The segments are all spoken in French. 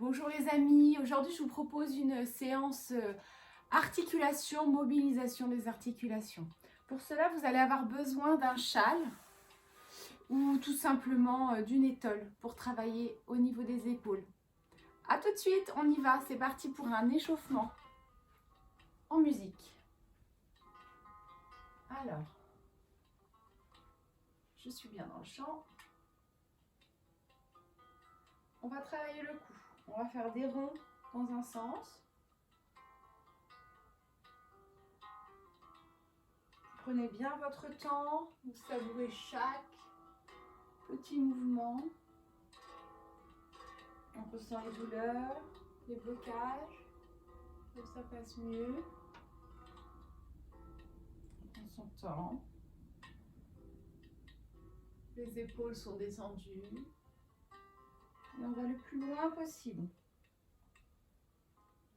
Bonjour les amis, aujourd'hui je vous propose une séance articulation, mobilisation des articulations. Pour cela vous allez avoir besoin d'un châle ou tout simplement d'une étole pour travailler au niveau des épaules. A tout de suite, on y va, c'est parti pour un échauffement en musique. Alors, je suis bien dans le champ. On va travailler le cou, on va faire des ronds dans un sens. Prenez bien votre temps, vous savourez chaque petit mouvement. On ressent les douleurs, les blocages, que ça passe mieux. On prend son temps. Les épaules sont descendues. Et on va le plus loin possible.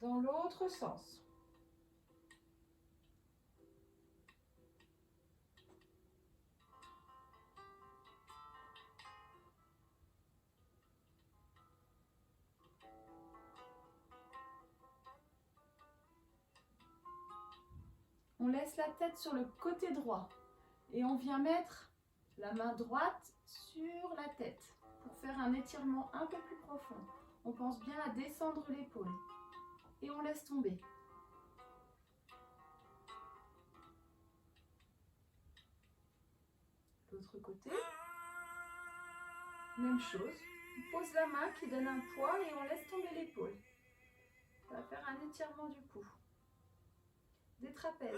Dans l'autre sens. On laisse la tête sur le côté droit. Et on vient mettre la main droite sur la tête pour faire un étirement un peu plus profond. On pense bien à descendre l'épaule. Et on laisse tomber. L'autre côté. Même chose. On pose la main qui donne un poids et on laisse tomber l'épaule. On va faire un étirement du cou. Des trapèzes.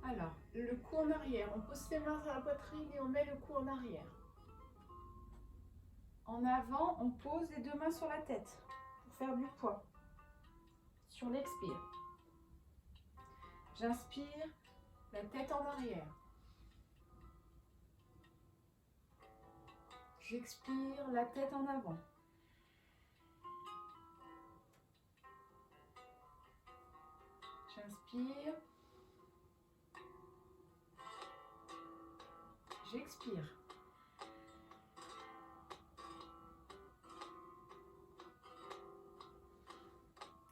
Alors, le cou en arrière. On pose ses mains sur la poitrine et on met le cou en arrière. En avant, on pose les deux mains sur la tête pour faire du poids. Sur l'expire. J'inspire, la tête en arrière. J'expire, la tête en avant. J'inspire. J'expire.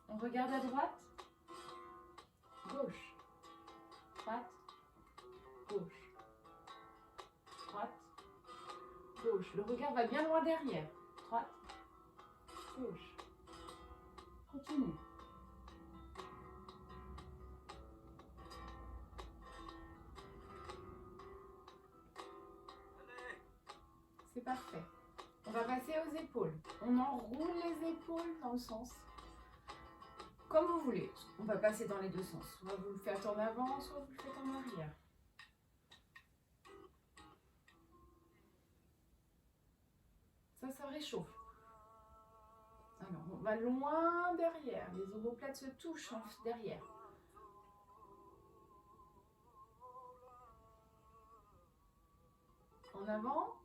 On regarde à droite. Gauche. Droite. Gauche. Droite. Gauche. Le regard va bien loin derrière. Droite. Gauche. Continue. C'est parfait. On va passer aux épaules. On enroule les épaules dans le sens comme vous voulez. On va passer dans les deux sens. Soit vous le faites en avant, soit vous le faites en arrière. Ça réchauffe. Alors, on va loin derrière. Les omoplates se touchent derrière. En avant.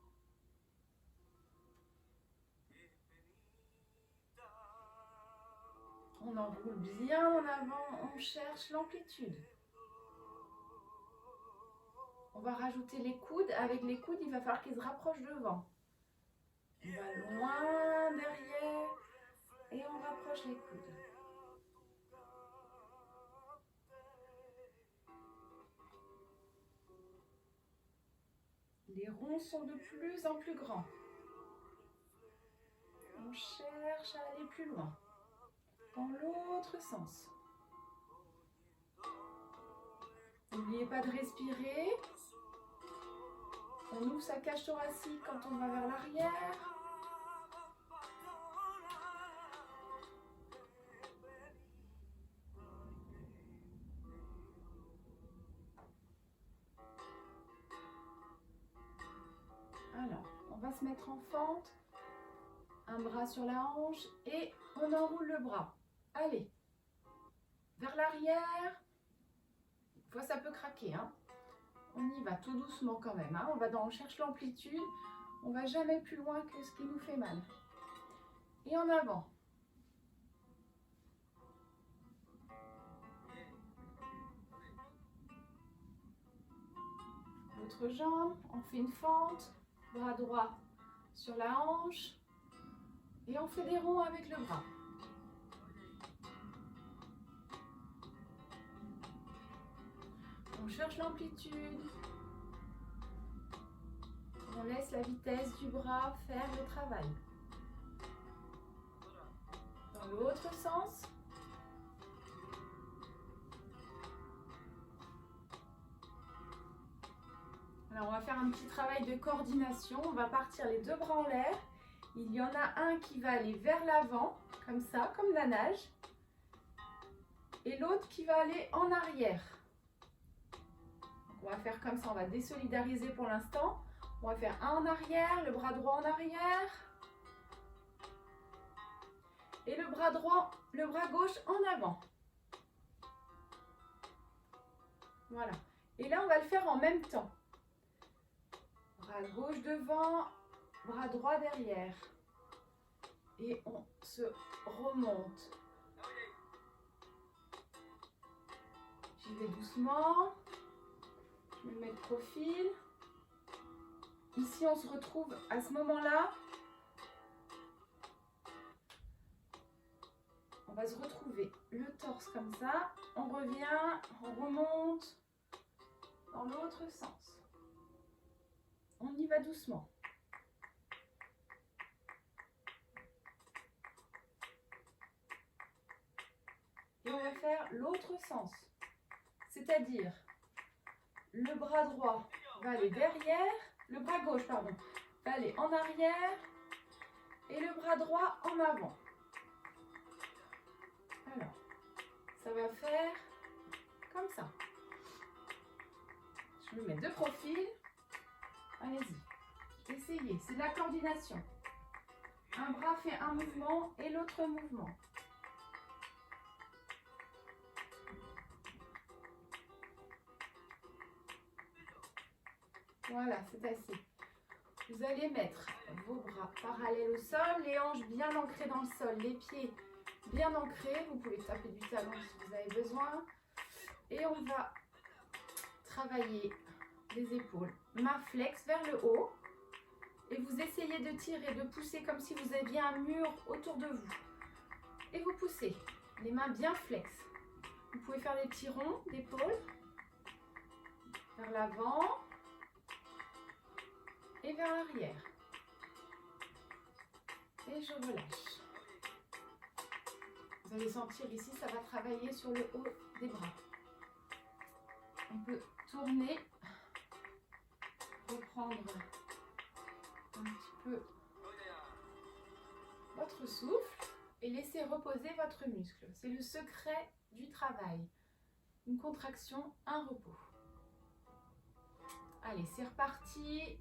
On enroule bien en avant, on cherche l'amplitude. On va rajouter les coudes. Avec les coudes, il va falloir qu'ils se rapprochent devant. On va loin derrière et on rapproche les coudes. Les ronds sont de plus en plus grands. On cherche à aller plus loin. Dans l'autre sens. N'oubliez pas de respirer. On ouvre sa cage thoracique quand on va vers l'arrière. Alors, on va se mettre en fente. Un bras sur la hanche et on enroule le bras. Allez, vers l'arrière. Des fois, ça peut craquer. Hein. On y va tout doucement quand même. Hein. On cherche l'amplitude. On va jamais plus loin que ce qui nous fait mal. et en avant. L'autre jambe, on fait une fente, bras droit sur la hanche et on fait des ronds avec le bras. On cherche l'amplitude. On laisse la vitesse du bras faire le travail. Dans l'autre sens. Alors on va faire un petit travail de coordination. On va partir les deux bras en l'air. Il y en a un qui va aller vers l'avant, comme ça, comme la nage. Et l'autre qui va aller en arrière. On va faire comme ça, on va désolidariser pour l'instant. On va faire un en arrière, le bras droit en arrière. Et le bras droit, le bras gauche en avant. Voilà. Et là, on va le faire en même temps. Bras gauche devant, bras droit derrière. Et on se remonte. J'y vais doucement. Je me mets de profil. Ici, on se retrouve à ce moment-là. On va se retrouver le torse comme ça. On revient, on remonte dans l'autre sens. On y va doucement. Et on va faire l'autre sens. C'est-à-dire, le bras droit va aller derrière, le bras gauche, pardon, va aller en arrière et le bras droit en avant. Alors, ça va faire comme ça. Je me mets de profil. Allez-y, essayez, c'est de la coordination. Un bras fait un mouvement et l'autre mouvement. Voilà, c'est assez. Vous allez mettre vos bras parallèles au sol, les hanches bien ancrées dans le sol, les pieds bien ancrés. Vous pouvez taper du talon si vous avez besoin. Et on va travailler les épaules. Main flex vers le haut. Et vous essayez de tirer, de pousser comme si vous aviez un mur autour de vous. Et vous poussez. Les mains bien flex. Vous pouvez faire des petits ronds d'épaule. Vers l'avant. Et vers l'arrière. Et je relâche. Vous allez sentir ici, ça va travailler sur le haut des bras. On peut tourner, reprendre un petit peu votre souffle et laisser reposer votre muscle. C'est le secret du travail. Une contraction, un repos. Allez, c'est reparti.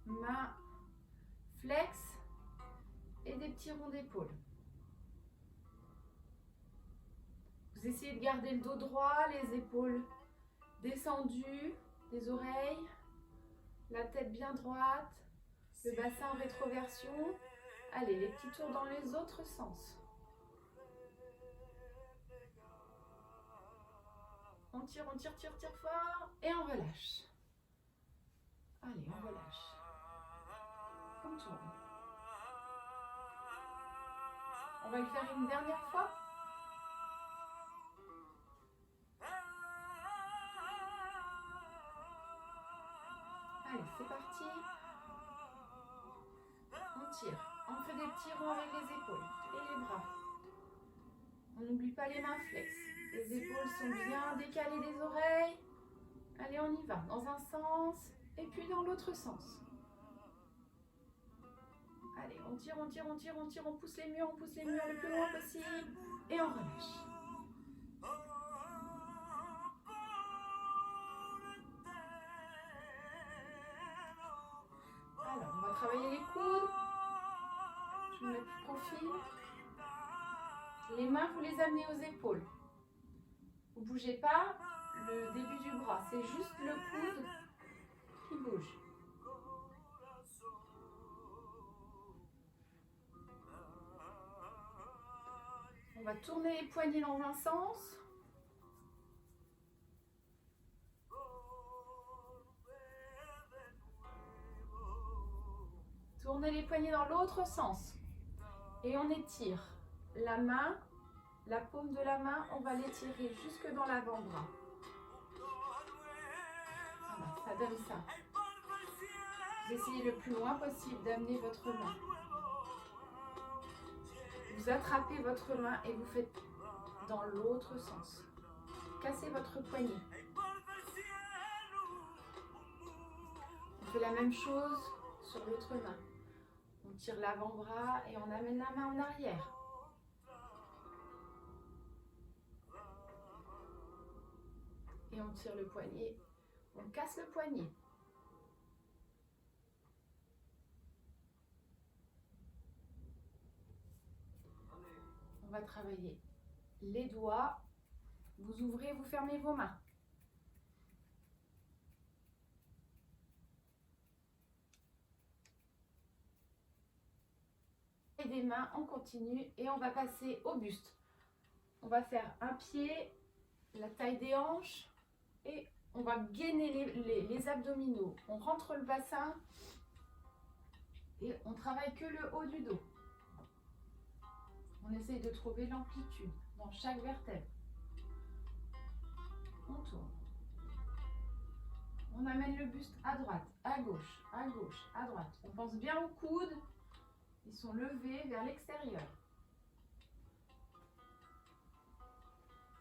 Main flex et des petits ronds d'épaule. Vous essayez de garder le dos droit, les épaules descendues, les oreilles, la tête bien droite, le bassin en rétroversion. Allez, les petits tours dans les autres sens. On tire, tire fort et on relâche. Allez, on relâche. On tourne. On va le faire une dernière fois. Allez, c'est parti. On tire. On fait des petits ronds avec les épaules et les bras. On n'oublie pas les mains flex. Les épaules sont bien décalées des oreilles. Allez, on y va. Dans un sens et puis dans l'autre sens. Allez, on tire, on pousse les murs le plus loin possible et on relâche. Alors, on va travailler les coudes. Je me mets de profil. Les mains, vous les amenez aux épaules. Vous ne bougez pas le début du bras, c'est juste le coude qui bouge. On va tourner les poignets dans un sens. Tournez les poignets dans l'autre sens. Et on étire la main, la paume de la main, on va l'étirer jusque dans l'avant-bras. Voilà, ça donne ça. Vous essayez le plus loin possible d'amener votre main. Vous attrapez votre main et vous faites dans l'autre sens. Cassez votre poignet. On fait la même chose sur l'autre main. On tire l'avant-bras et on amène la main en arrière. Et on tire le poignet. On casse le poignet. On va travailler les doigts. Vous ouvrez, vous fermez vos mains. Et des mains, on continue et on va passer au buste. On va faire un pied, la taille des hanches et on va gainer les abdominaux. On rentre le bassin et on travaille que le haut du dos. On essaye de trouver l'amplitude dans chaque vertèbre. On tourne. On amène le buste à droite, à gauche, à gauche, à droite. On pense bien aux coudes. Ils sont levés vers l'extérieur.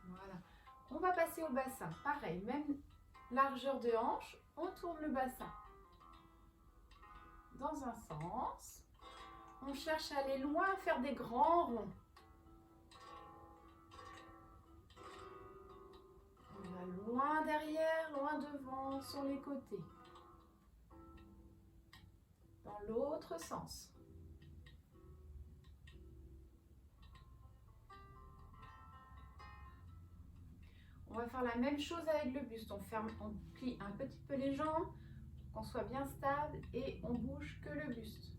Voilà. On va passer au bassin. Pareil, même largeur de hanche. On tourne le bassin dans un sens. On cherche à aller loin, faire des grands ronds. On va loin derrière, loin devant, sur les côtés. Dans l'autre sens. On va faire la même chose avec le buste. On plie un petit peu les jambes, qu'on soit bien stable et on bouge que le buste.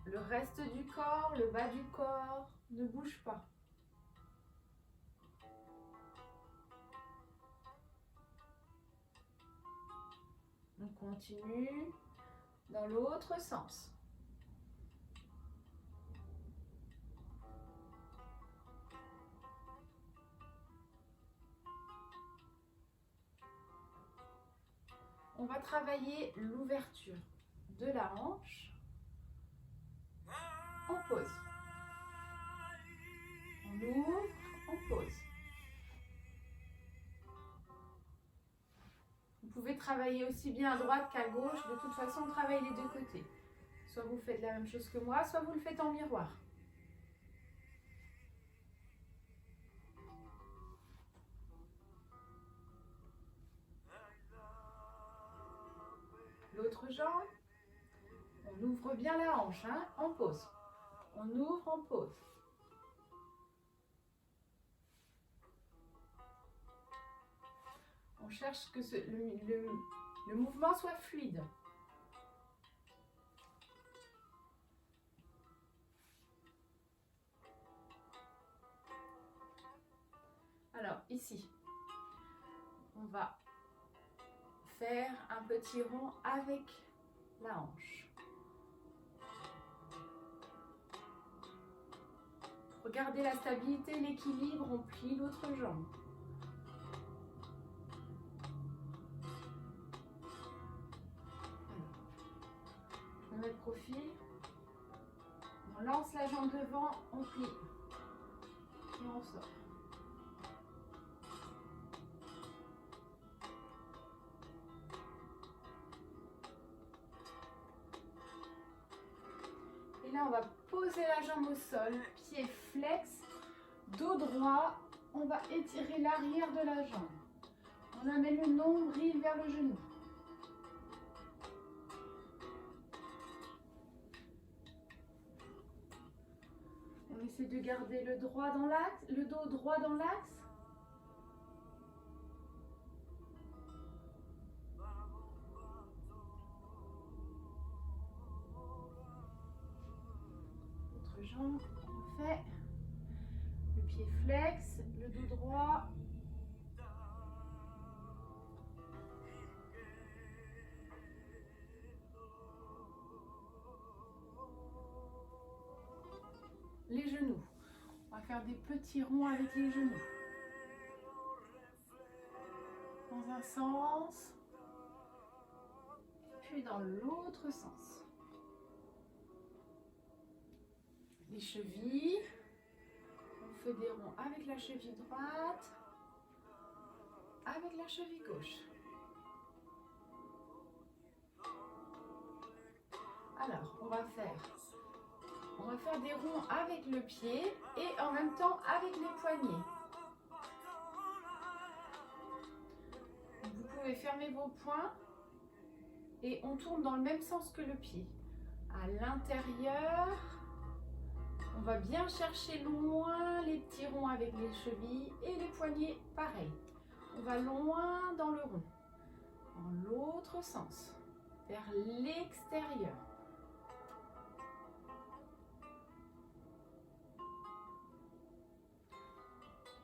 Le reste du corps, le bas du corps, ne bouge pas. On continue dans l'autre sens. On va travailler l'ouverture de la hanche. On pose. On ouvre, on pose. Vous pouvez travailler aussi bien à droite qu'à gauche. De toute façon, on travaille les deux côtés. Soit vous faites la même chose que moi, soit vous le faites en miroir. L'autre jambe. On ouvre bien la hanche, hein, on pose. On ouvre, on pose. On cherche que le mouvement soit fluide. Alors, ici, on va faire un petit rond avec la hanche. Regardez la stabilité, l'équilibre, on plie l'autre jambe. Je me mets de profil. On lance la jambe devant, on plie. Et on sort. Et là, on va poser la jambe au sol, pied flex, dos droit. On va étirer l'arrière de la jambe. On amène le nombril vers le genou. On essaie de garder le droit dans l'axe, le dos droit dans l'axe. L'autre jambe, on fait pied flex, le dos droit. Les genoux. On va faire des petits ronds avec les genoux. Dans un sens, puis dans l'autre sens. Les chevilles. On fait des ronds avec la cheville droite, avec la cheville gauche. Alors, on va faire des ronds avec le pied et en même temps avec les poignets. Vous pouvez fermer vos poings et on tourne dans le même sens que le pied. À l'intérieur, on va bien chercher loin les petits ronds avec les chevilles et les poignets, pareil. On va loin dans le rond, dans l'autre sens, vers l'extérieur.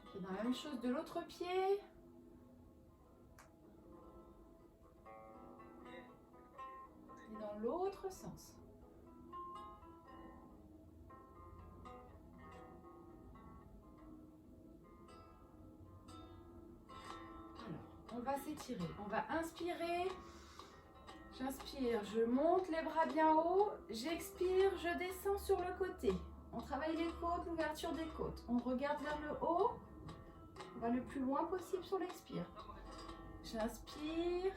On fait la même chose de l'autre pied. Et dans l'autre sens. On va s'étirer, on va inspirer, j'inspire, je monte les bras bien haut, j'expire, je descends sur le côté. On travaille les côtes, l'ouverture des côtes. On regarde vers le haut, on va le plus loin possible sur l'expire. J'inspire,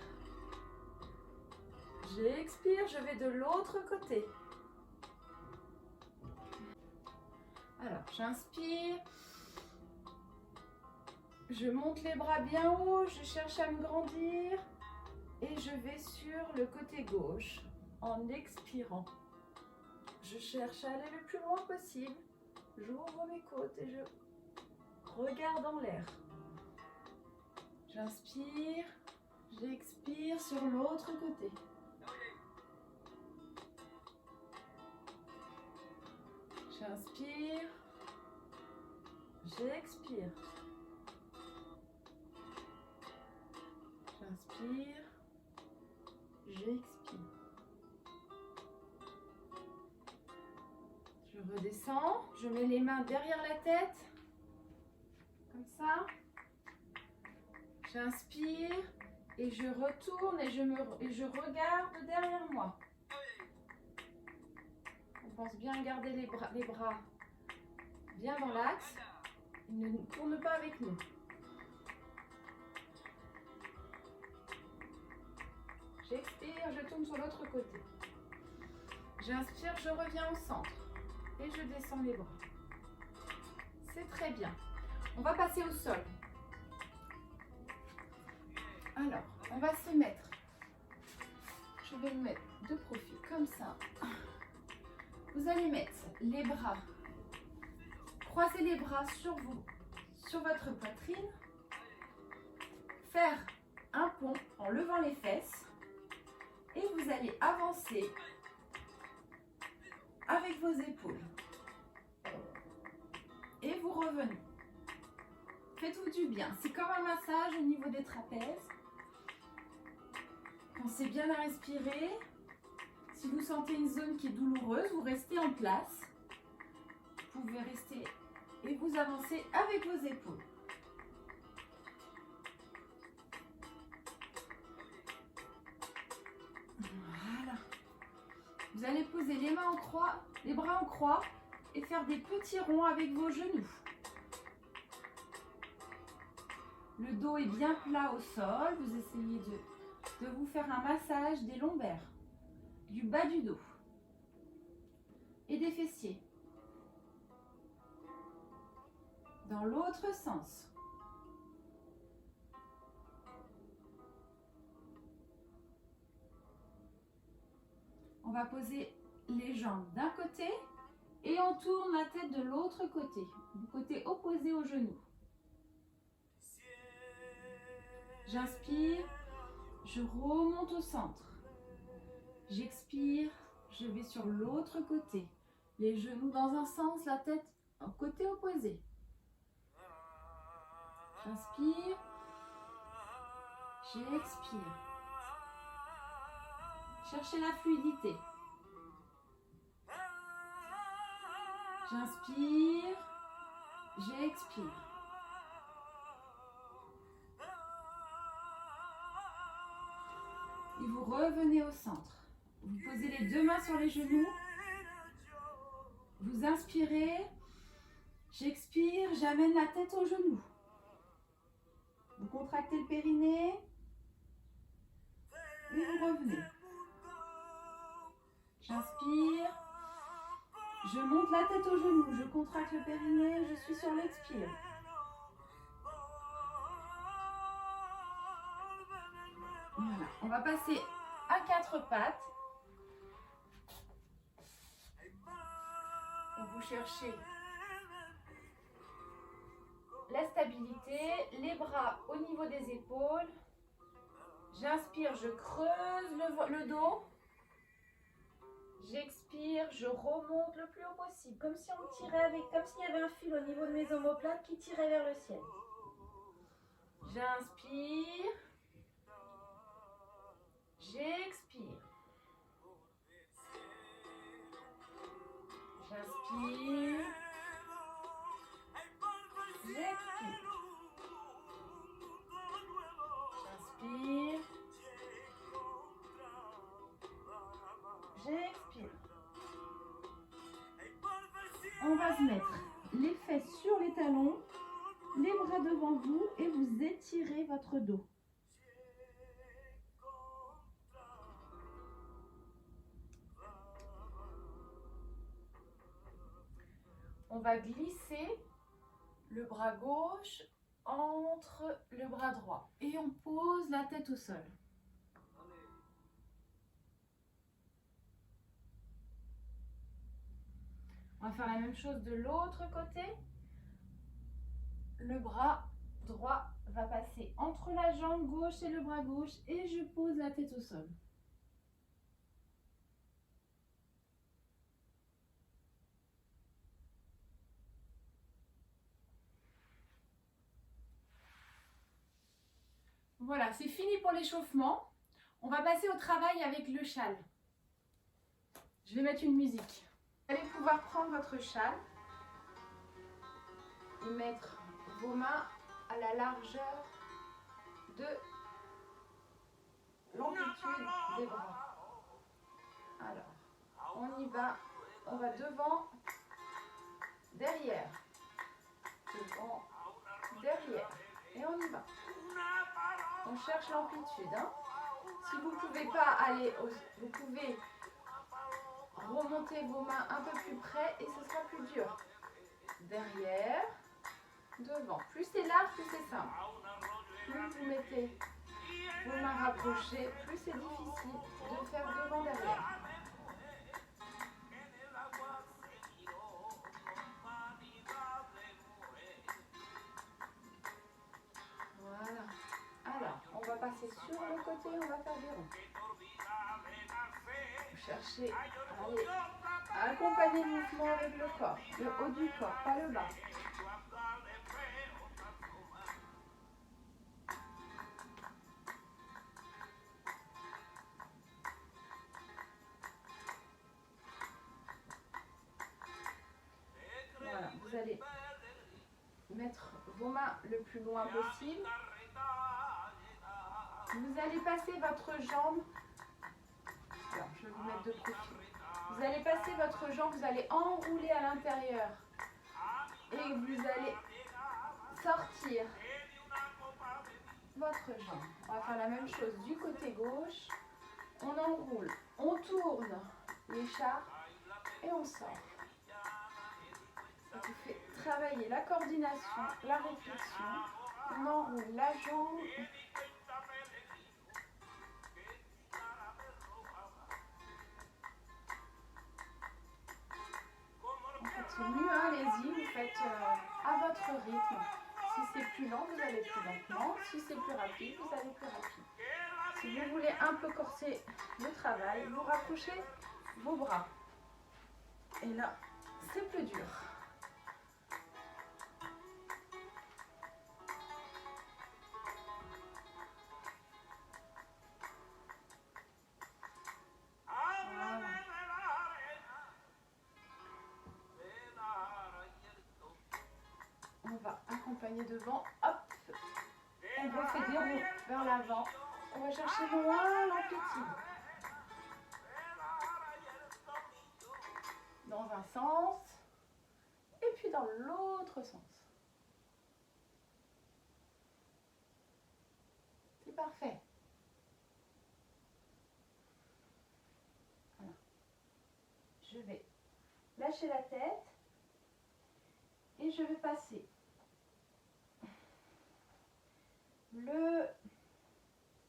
j'expire, je vais de l'autre côté. Alors, j'inspire. Je monte les bras bien haut, je cherche à me grandir et je vais sur le côté gauche en expirant. Je cherche à aller le plus loin possible. J'ouvre mes côtes et je regarde en l'air. J'inspire, j'expire sur l'autre côté. J'inspire, j'expire. J'inspire, j'expire. Je redescends, je mets les mains derrière la tête, comme ça. J'inspire et je retourne et je regarde derrière moi. On pense bien garder les bras bien dans l'axe. Ils ne tournent pas avec nous. J'expire, je tourne sur l'autre côté. J'inspire, je reviens au centre. Et je descends les bras. C'est très bien. On va passer au sol. Alors, on va se mettre. Je vais le mettre de profil, comme ça. Vous allez mettre les bras. Croisez les bras sur votre poitrine. Faire un pont en levant les fesses. Et vous allez avancer avec vos épaules. Et vous revenez. Faites-vous du bien. C'est comme un massage au niveau des trapèzes. Pensez bien à respirer. Si vous sentez une zone qui est douloureuse, vous restez en place. Vous pouvez rester et vous avancez avec vos épaules. Vous allez poser les mains en croix, les bras en croix et faire des petits ronds avec vos genoux. Le dos est bien plat au sol. Vous essayez de vous faire un massage des lombaires, du bas du dos et des fessiers. Dans l'autre sens. On va poser les jambes d'un côté et on tourne la tête de l'autre côté, du côté opposé au genou. J'inspire, je remonte au centre. J'expire, je vais sur l'autre côté. Les genoux dans un sens, la tête au côté opposé. J'inspire. J'expire. Cherchez la fluidité. J'inspire. J'expire. Et vous revenez au centre. Vous posez les deux mains sur les genoux. Vous inspirez. J'expire. J'amène la tête aux genoux. Vous contractez le périnée. Et vous revenez. J'inspire. Je monte la tête aux genoux. Je contracte le périnée. Je suis sur l'expire. Voilà. On va passer à quatre pattes. Donc vous cherchez la stabilité, les bras au niveau des épaules. J'inspire, je creuse le dos. J'expire, je remonte le plus haut possible, comme si on tirait comme s'il y avait un fil au niveau de mes omoplates qui tirait vers le ciel. J'inspire. J'expire. J'inspire. J'expire. J'inspire. J'expire. On va se mettre les fesses sur les talons, les bras devant vous et vous étirez votre dos. On va glisser le bras gauche entre le bras droit et on pose la tête au sol. On va faire la même chose de l'autre côté. Le bras droit va passer entre la jambe gauche et le bras gauche et je pose la tête au sol. Voilà, c'est fini pour l'échauffement. On va passer au travail avec le châle. Je vais mettre une musique. Vous allez pouvoir prendre votre châle et mettre vos mains à la largeur de l'amplitude des bras. Alors, on y va. On va devant, derrière, devant, derrière. Et on y va. On cherche l'amplitude. Hein. Si vous ne pouvez pas aller, vous pouvez remonter vos mains un peu plus près et ce sera plus dur. Derrière, devant. Plus c'est large, plus c'est simple. Plus vous mettez vos mains rapprochées, plus c'est difficile de faire devant, derrière. Voilà. Alors, on va passer sur le côté, on va faire des ronds. Vous cherchez à accompagner le mouvement avec le corps, le haut du corps, pas le bas. Voilà, vous allez mettre vos mains le plus loin possible. Vous allez passer votre jambe. Alors, je vais vous mettre de profil. Vous allez passer votre jambe, vous allez enrouler à l'intérieur. Et vous allez sortir votre jambe. On va faire la même chose du côté gauche. On enroule, on tourne l'écharpe et on sort. Ça vous fait travailler la coordination, la réflexion. On enroule la jambe. C'est mieux, hein, allez-y, vous faites à votre rythme. Si c'est plus lent, vous allez plus lentement. Si c'est plus rapide, vous allez plus rapide. Si vous voulez un peu corser le travail, vous rapprochez vos bras. Et là, c'est plus dur. accompagner devant. Hop, on refait des ronds vers l'avant. On va chercher loin l'amplitude. Dans un sens et puis dans l'autre sens. C'est parfait. Voilà. Je vais lâcher la tête et je vais passer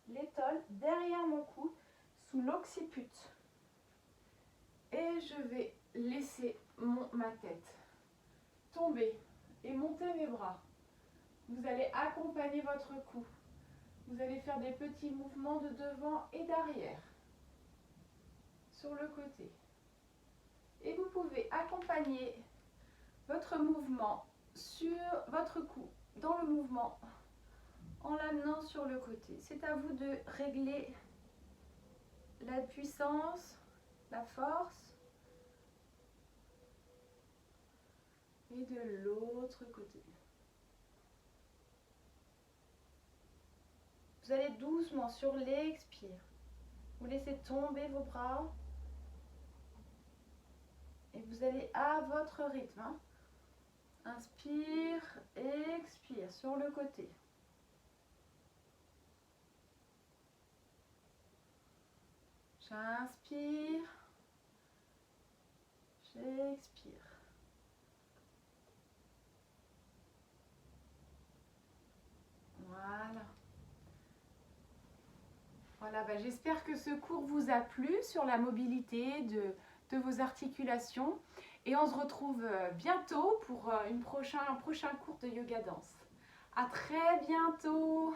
l'étole derrière mon cou sous l'occiput et je vais laisser ma tête tomber et monter mes bras. Vous allez accompagner votre cou. Vous allez faire des petits mouvements de devant et d'arrière sur le côté. Et vous pouvez accompagner votre mouvement sur votre cou, dans le mouvement, en l'amenant sur le côté. C'est à vous de régler la puissance, la force. Et de l'autre côté. Vous allez doucement sur l'expire. Vous laissez tomber vos bras. Et vous allez à votre rythme. Hein. Inspire, expire sur le côté. J'inspire. J'expire. Voilà. Voilà, j'espère que ce cours vous a plu sur la mobilité de vos articulations. Et on se retrouve bientôt pour un prochain cours de yoga danse. À très bientôt!